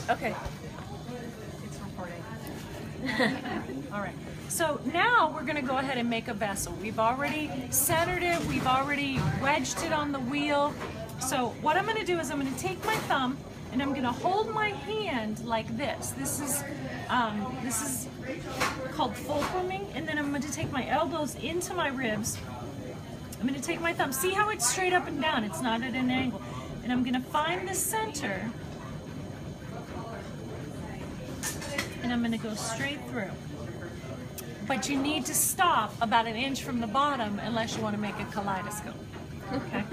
Okay. It's recording. All right. So now we're going to go ahead and make a vessel. We've already centered it. We've already wedged it on the wheel. So what I'm going to do is I'm going to take my thumb and I'm going to hold my hand like this. This is called fulcruming. And then I'm going to take my elbows into my ribs. I'm going to take my thumb. See how it's straight up and down? It's not at an angle. And I'm going to find the center. And I'm going to go straight through. But you need to stop about an inch from the bottom unless you want to make a kaleidoscope. Okay.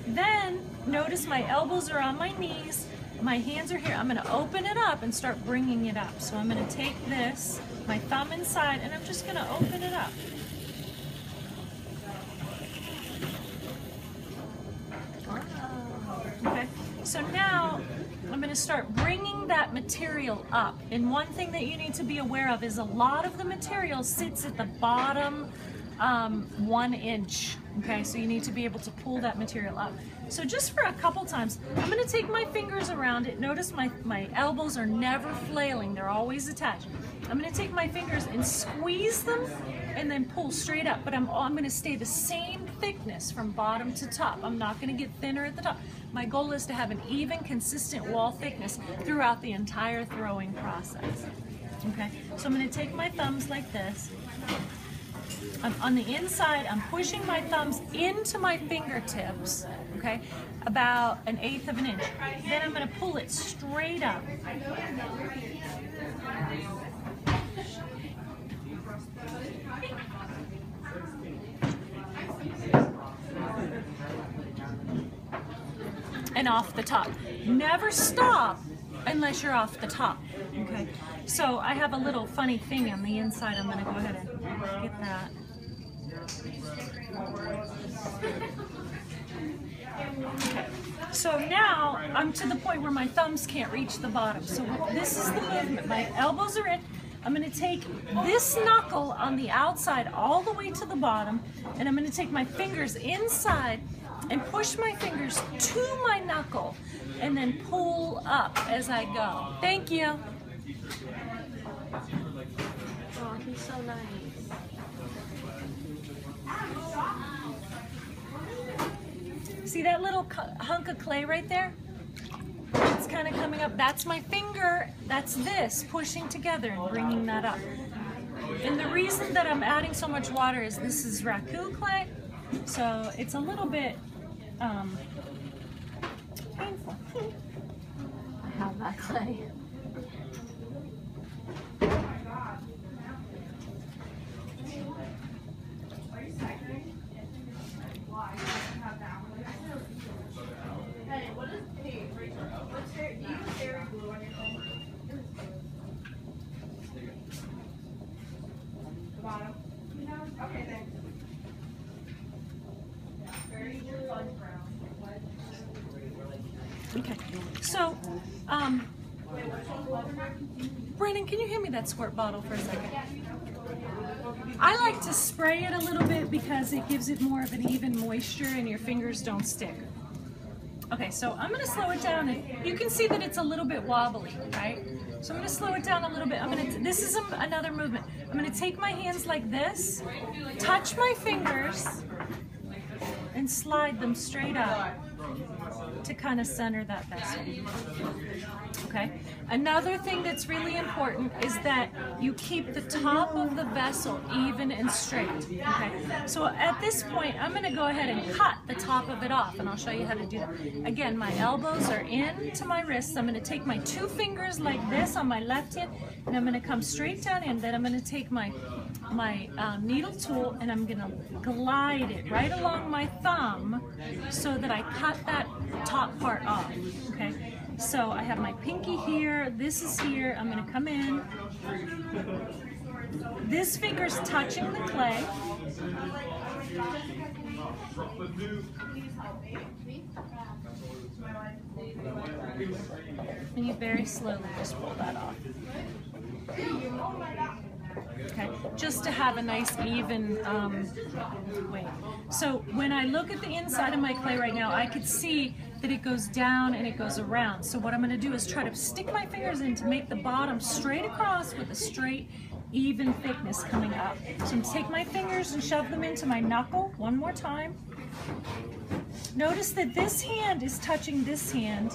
Then notice my elbows are on my knees. My hands are here. I'm going to open it up and start bringing it up. So I'm going to take this, my thumb inside, and I'm just going to open it up. Okay. So now I'm going to start bringing that material up. And one thing that you need to be aware of is a lot of the material sits at the bottom 1 inch. Okay, so you need to be able to pull that material up. So just for a couple times, I'm going to take my fingers around it. Notice my elbows are never flailing. They're always attached. I'm going to take my fingers and squeeze them and then pull straight up. But I'm going to stay the same thickness from bottom to top. I'm not going to get thinner at the top. My goal is to have an even, consistent wall thickness throughout the entire throwing process. Okay, so I'm going to take my thumbs like this. On the inside, I'm pushing my thumbs into my fingertips, okay, about 1/8 of an inch. Then I'm going to pull it straight up. And off the top. Never stop unless you're off the top, okay? So I have a little funny thing on the inside. I'm going to go ahead and get that. Okay. So now I'm to the point where my thumbs can't reach the bottom. So this is the movement. My elbows are in. I'm going to take this knuckle on the outside all the way to the bottom, and I'm going to take my fingers inside and push my fingers to my knuckle and then pull up as I go. Thank you. Oh, he's so nice. See that little hunk of clay right there? It's kind of coming up. That's my finger. That's this pushing together and bringing that up. And the reason that I'm adding so much water is this is raku clay, so it's a little bit painful. I have that clay. Okay, thanks. Okay, so, Brandon, can you hand me that squirt bottle for a second? I like to spray it a little bit because it gives it more of an even moisture and your fingers don't stick. Okay, so I'm going to slow it down, and you can see that it's a little bit wobbly, right? So I'm going to slow it down a little bit. This is another movement. I'm going to take my hands like this, touch my fingers, and slide them straight up to kind of center that vessel. Okay. Another thing that's really important is that you keep the top of the vessel even and straight. Okay. So at this point, I'm going to go ahead and cut the top of it off, and I'll show you how to do that. Again, my elbows are into my wrists. I'm going to take my 2 fingers like this on my left hand, and I'm going to come straight down in. Then I'm going to take my needle tool, and I'm going to glide it right along my thumb so that I cut that top part off. Okay. So I have my pinky here, this is here, I'm going to come in. This finger's touching the clay. And you very slowly just pull that off. Okay, just to have a nice even weight. So when I look at the inside of my clay right now, I could see that it goes down and it goes around. So what I'm gonna do is try to stick my fingers in to make the bottom straight across with a straight, even thickness coming up. So I'm gonna take my fingers and shove them into my knuckle one more time. Notice that this hand is touching this hand.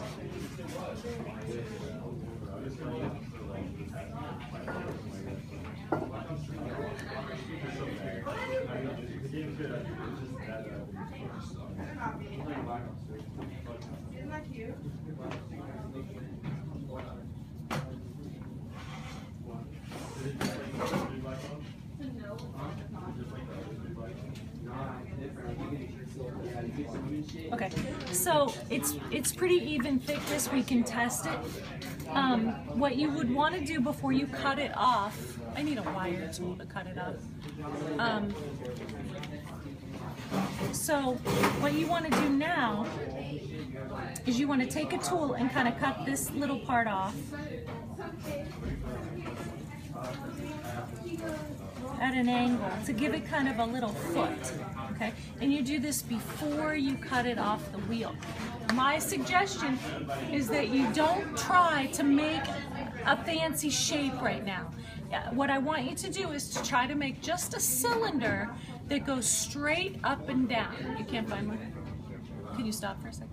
Isn't that cute? Okay, so it's pretty even thickness. We can test it. What you would want to do before you cut it off, I need a wire tool to cut it off. So what you want to do now is you want to take a tool and kind of cut this little part off at an angle to give it kind of a little foot, okay? And you do this before you cut it off the wheel. My suggestion is that you don't try to make a fancy shape right now. What I want you to do is to try to make just a cylinder that goes straight up and down. You can't find one? Can you stop for a second?